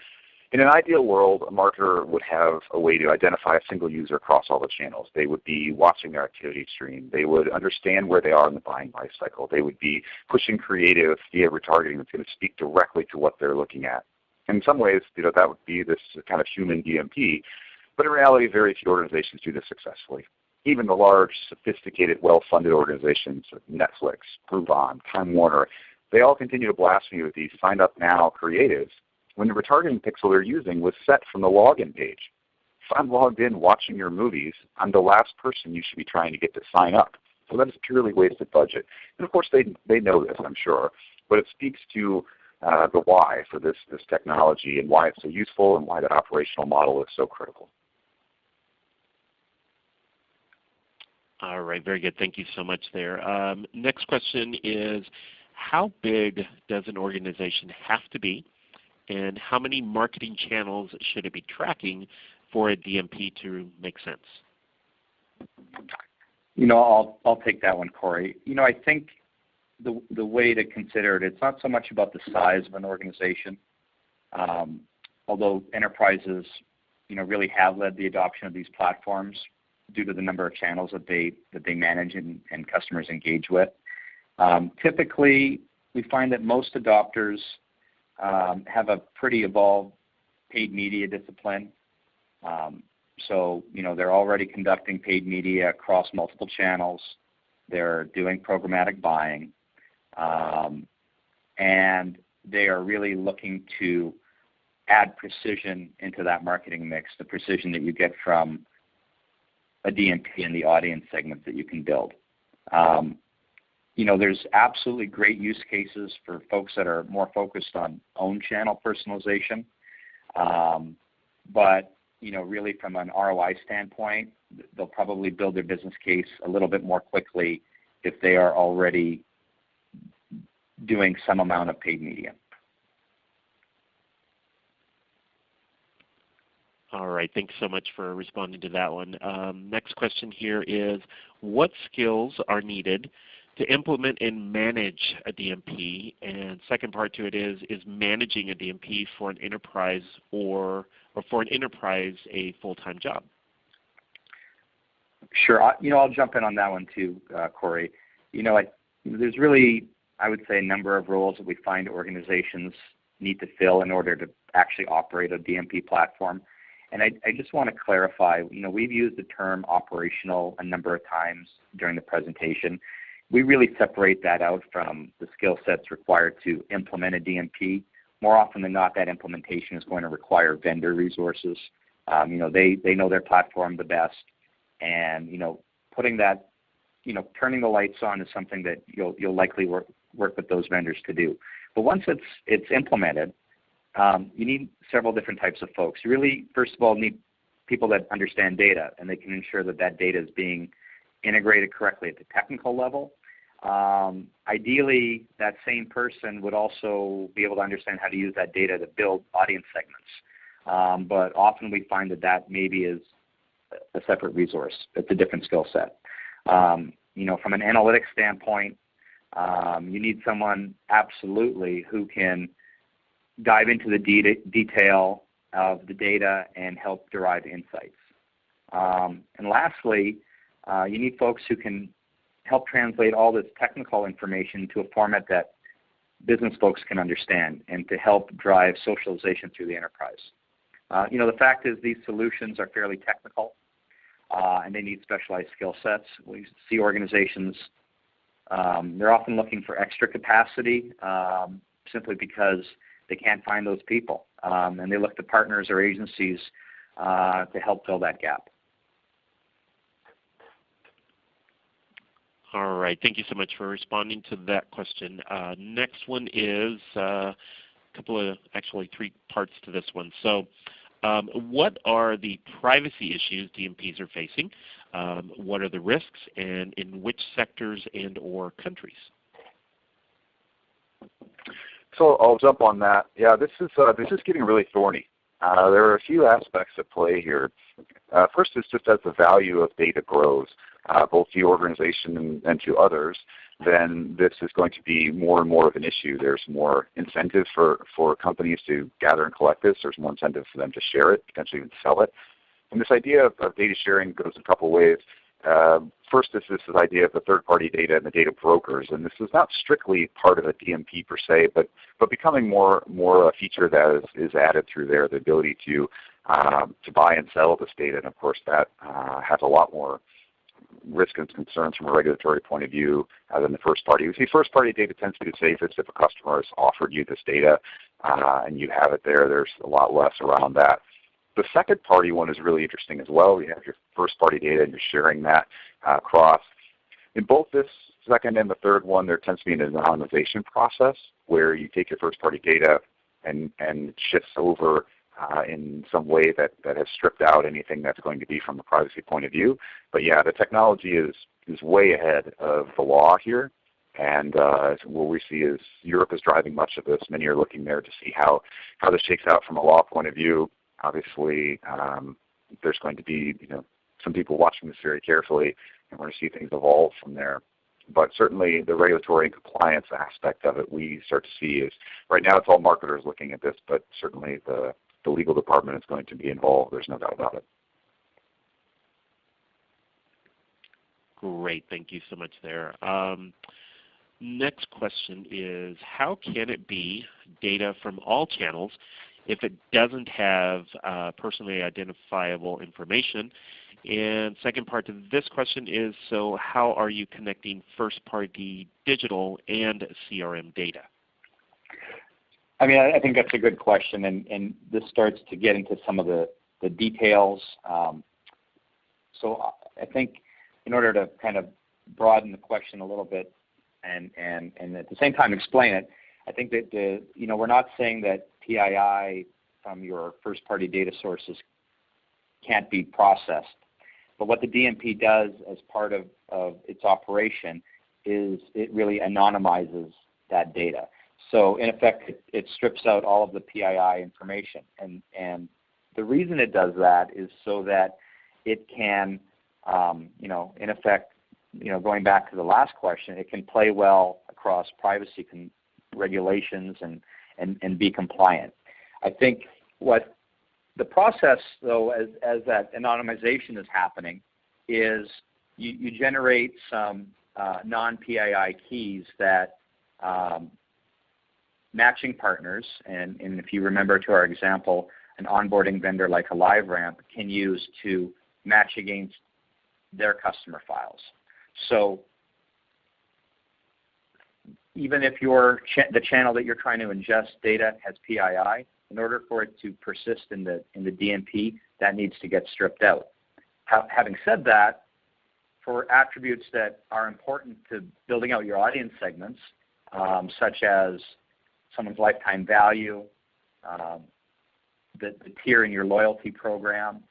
In an ideal world, a marketer would have a way to identify a single user across all the channels. They would be watching their activity stream. They would understand where they are in the buying life cycle. They would be pushing creative via retargeting that's going to speak directly to what they're looking at. In some ways, that would be this kind of human DMP. But in reality, very few organizations do this successfully. Even the large, sophisticated, well-funded organizations, Netflix, Groupon, Time Warner, they all continue to blast me with these sign up now creatives when the retargeting pixel they're using was set from the login page. If I'm logged in watching your movies, I'm the last person you should be trying to get to sign up. So that is purely wasted budget. And of course they know this, I'm sure, but it speaks to the why for this technology and why it's so useful and why that operational model is so critical. All right, very good. Thank you so much there. Next question is, how big does an organization have to be, and how many marketing channels should it be tracking for a DMP to make sense? I'll take that one, Corey. I think the way to consider it, it's not so much about the size of an organization, although enterprises, really have led the adoption of these platforms due to the number of channels that they manage and customers engage with. Typically, we find that most adopters have a pretty evolved paid media discipline. So they're already conducting paid media across multiple channels. They're doing programmatic buying. And they are really looking to add precision into that marketing mix, the precision that you get from a DMP and the audience segments that you can build. There's absolutely great use cases for folks that are more focused on own channel personalization. But really from an ROI standpoint, they'll probably build their business case a little bit more quickly if they are already doing some amount of paid media. All right, thanks so much for responding to that one. Next question here is, what skills are needed to implement and manage a DMP? And second part to it is managing a DMP for an enterprise or for an enterprise a full-time job? Sure, I'll jump in on that one too, Corey. There's really, I would say, a number of roles that we find organizations need to fill in order to actually operate a DMP platform. And I just want to clarify, we've used the term operational a number of times during the presentation. We really separate that out from the skill sets required to implement a DMP. More often than not, that implementation is going to require vendor resources. They know their platform the best, and putting that, turning the lights on is something that you'll likely work with those vendors to do. But once it's implemented, you need several different types of folks. You really, first of all, need people that understand data, and they can ensure that that data is being integrated correctly at the technical level. Ideally, that same person would also be able to understand how to use that data to build audience segments. But often we find that maybe is a separate resource. It's a different skill set. From an analytics standpoint, you need someone absolutely who can dive into the detail of the data and help derive insights. And lastly, you need folks who can help translate all this technical information to a format that business folks can understand and to help drive socialization through the enterprise. The fact is these solutions are fairly technical and they need specialized skill sets. We see organizations, they're often looking for extra capacity simply because they can't find those people. And they look to partners or agencies to help fill that gap. All right, thank you so much for responding to that question. Next one is actually three parts to this one. So what are the privacy issues DMPs are facing? What are the risks, and in which sectors and or countries? So I'll jump on that. Yeah, this is getting really thorny. There are a few aspects at play here. First is just as the value of data grows, both to your organization and to others, then this is going to be more and more of an issue. There's more incentive for companies to gather and collect this. There's more incentive for them to share it, potentially even sell it. And this idea of data sharing goes a couple ways. First is this idea of the third-party data and the data brokers, and this is not strictly part of a DMP per se, but becoming more a feature that is added through there, the ability to buy and sell this data, and of course that has a lot more risk and concerns from a regulatory point of view than the first party. We see first party data tends to be the safest. If a customer has offered you this data and you have it there, there's a lot less around that. The second party one is really interesting as well. You have your first party data and you're sharing that across. In both this second and the third one, there tends to be an anonymization process where you take your first party data and it shifts over in some way that has stripped out anything that's going to be from a privacy point of view. But yeah, the technology is way ahead of the law here. And what we see is Europe is driving much of this. Many are looking there to see how this shakes out from a law point of view. Obviously, there's going to be some people watching this very carefully, and we're going to see things evolve from there. But certainly the regulatory and compliance aspect of it we start to see is, right now it's all marketers looking at this, but certainly the legal department is going to be involved. There's no doubt about it. Great, thank you so much there. Next question is, how can it be data from all channels if it doesn't have personally identifiable information? And second part to this question is, so how are you connecting first-party digital and CRM data? I mean, I think that's a good question, and this starts to get into some of the details. So I think in order to kind of broaden the question a little bit and at the same time explain it, I think that we're not saying that PII from your first-party data sources can't be processed. But what the DMP does as part of its operation is it really anonymizes that data. So in effect, it strips out all of the PII information. And the reason it does that is so that it can, in effect, going back to the last question, it can play well across privacy regulations and be compliant. I think what the process, though, as that anonymization is happening, is you generate some non-PII keys that matching partners, and if you remember to our example, an onboarding vendor like a LiveRamp can use to match against their customer files. So even if the channel that you're trying to ingest data has PII, in order for it to persist in the DMP, that needs to get stripped out. Having said that, for attributes that are important to building out your audience segments, such as someone's lifetime value, the tier in your loyalty program,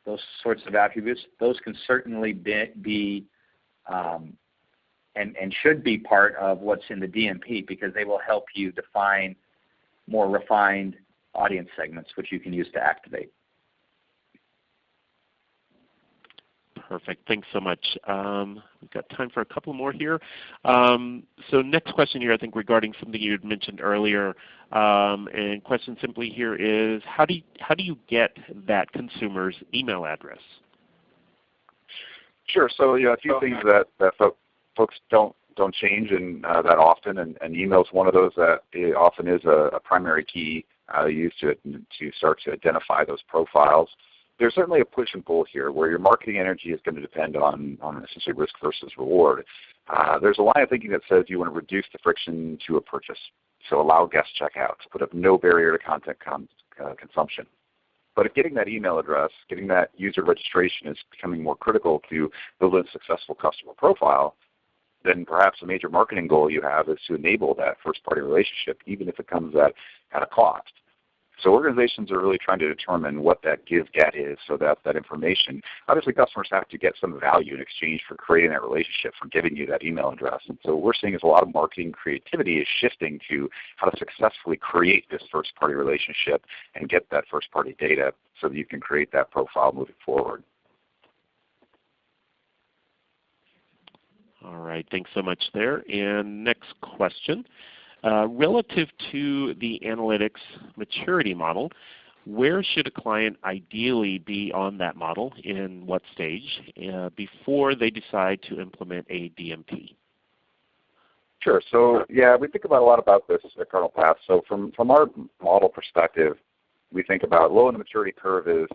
those sorts of attributes, those can certainly be and should be part of what's in the DMP, because they will help you define more refined audience segments, which you can use to activate. Perfect. Thanks so much. We've got time for a couple more here. So next question here, I think regarding something you had mentioned earlier, and question simply here is, how do you get that consumer's email address? Sure. So a few things that folks don't change that often, and email is one of those that it often is a primary key used to start to identify those profiles. There's certainly a push and pull here where your marketing energy is going to depend on essentially risk versus reward. There's a line of thinking that says you want to reduce the friction to a purchase. So allow guest checkout, put up no barrier to content consumption. But if getting that email address, getting that user registration is becoming more critical to building a successful customer profile, then perhaps a major marketing goal you have is to enable that first-party relationship, even if it comes at a cost. So organizations are really trying to determine what that give-get is, so that information, obviously customers have to get some value in exchange for creating that relationship, for giving you that email address. And so what we're seeing is a lot of marketing creativity is shifting to how to successfully create this first-party relationship and get that first-party data so that you can create that profile moving forward. All right, thanks so much there. And next question. Relative to the analytics maturity model, where should a client ideally be on that model, in what stage, before they decide to implement a DMP? Sure. So yeah, we think a lot about this at Cardinal Path. So from our model perspective, we think about low in the maturity curve is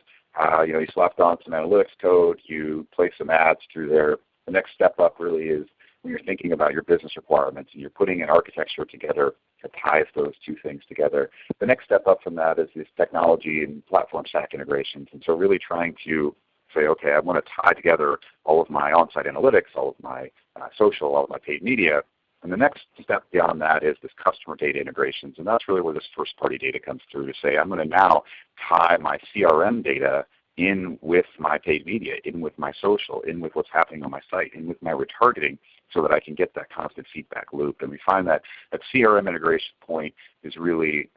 you slapped on some analytics code, you place some ads through there. The next step up really is when you're thinking about your business requirements and you're putting an architecture together that ties those two things together. The next step up from that is this technology and platform stack integrations. And so really trying to say, okay, I want to tie together all of my on-site analytics, all of my social, all of my paid media. And the next step beyond that is this customer data integrations. And that's really where this first-party data comes through to say, I'm going to now tie my CRM data in with my paid media, in with my social, in with what's happening on my site, in with my retargeting, so that I can get that constant feedback loop. And we find that CRM integration point is really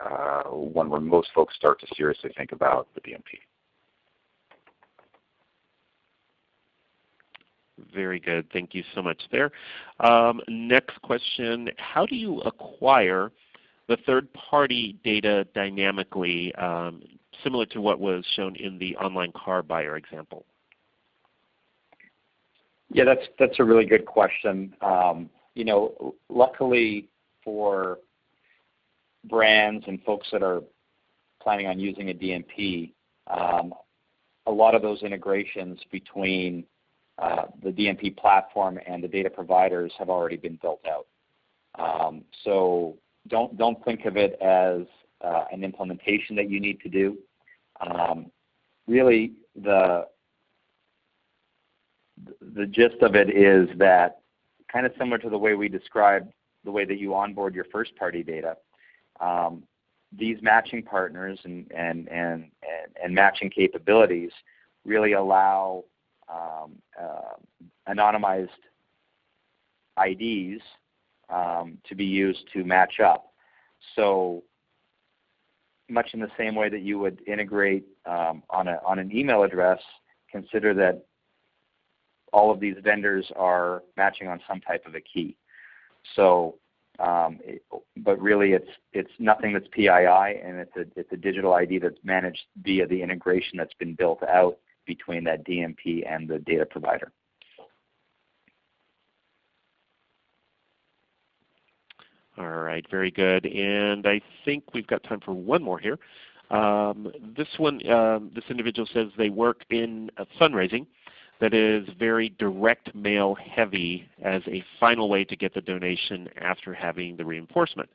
one where most folks start to seriously think about the DMP. Very good. Thank you so much there. Next question, how do you acquire the third-party data dynamically, similar to what was shown in the online car buyer example? Yeah, that's a really good question. Luckily for brands and folks that are planning on using a DMP, a lot of those integrations between the DMP platform and the data providers have already been built out. So don't think of it as an implementation that you need to do. Really, the gist of it is that, kind of similar to the way we described the way that you onboard your first-party data, these matching partners and matching capabilities really allow anonymized IDs to be used to match up. So much in the same way that you would integrate on an email address, consider that all of these vendors are matching on some type of a key. So, but really it's nothing that's PII, and it's a digital ID that's managed via the integration that's been built out between that DMP and the data provider. All right, very good. And I think we've got time for one more here. This individual says they work in fundraising that is very direct mail heavy as a final way to get the donation after having the reinforcement.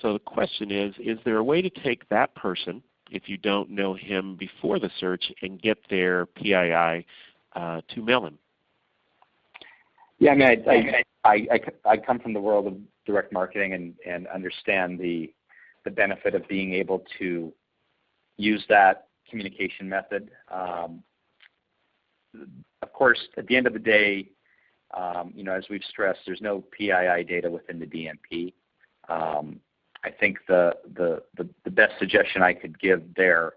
So the question is there a way to take that person, if you don't know him before the search, and get their PII to mail him? Yeah, I mean, I come from the world of direct marketing and understand the benefit of being able to use that communication method. Of course, at the end of the day, as we've stressed, there's no PII data within the DMP. I think the best suggestion I could give there,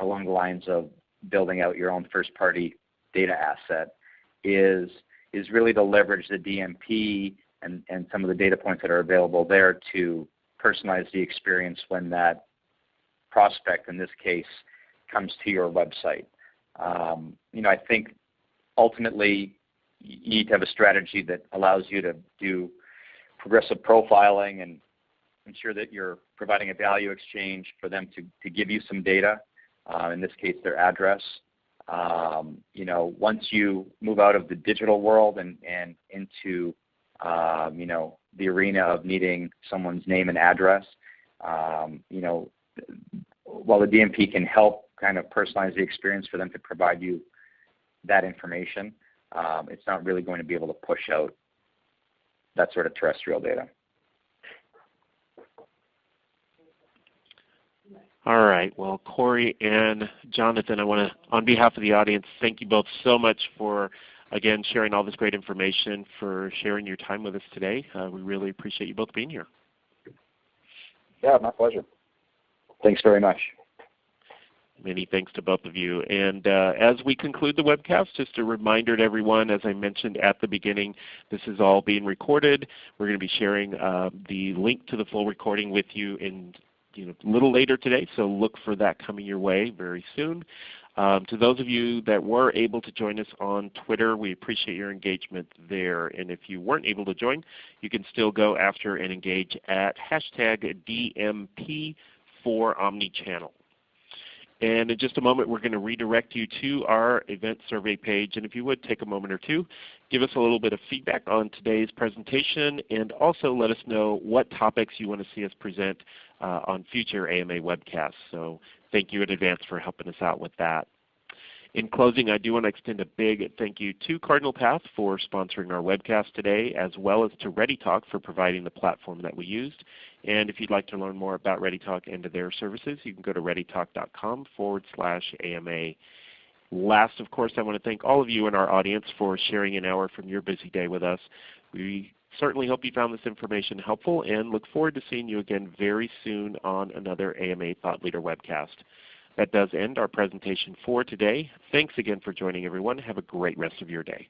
along the lines of building out your own first-party data asset, is really to leverage the DMP and some of the data points that are available there to personalize the experience when that prospect, in this case, comes to your website. I think ultimately you need to have a strategy that allows you to do progressive profiling and ensure that you're providing a value exchange for them to give you some data, in this case their address. Once you move out of the digital world and into the arena of needing someone's name and address, while the DMP can help kind of personalize the experience for them to provide you that information, it's not really going to be able to push out that sort of terrestrial data. All right. Well, Corey and Jonathan, I want to, on behalf of the audience, thank you both so much for, again, sharing all this great information, for sharing your time with us today. We really appreciate you both being here. Yeah, my pleasure. Thanks very much. Many thanks to both of you. And as we conclude the webcast, just a reminder to everyone, as I mentioned at the beginning, this is all being recorded. We're going to be sharing the link to the full recording with you in a little later today, so look for that coming your way very soon. To those of you that were able to join us on Twitter, we appreciate your engagement there. And if you weren't able to join, you can still go after and engage at #DMP for Omni-channel. And in just a moment, we're going to redirect you to our event survey page. And if you would take a moment or two, give us a little bit of feedback on today's presentation, and also let us know what topics you want to see us present on future AMA webcasts. So thank you in advance for helping us out with that. In closing, I do want to extend a big thank you to Cardinal Path for sponsoring our webcast today, as well as to ReadyTalk for providing the platform that we used. And if you'd like to learn more about ReadyTalk and their services, you can go to readytalk.com/AMA. Last, of course, I want to thank all of you in our audience for sharing an hour from your busy day with us. We certainly hope you found this information helpful and look forward to seeing you again very soon on another AMA Thought Leader webcast. That does end our presentation for today. Thanks again for joining, everyone. Have a great rest of your day.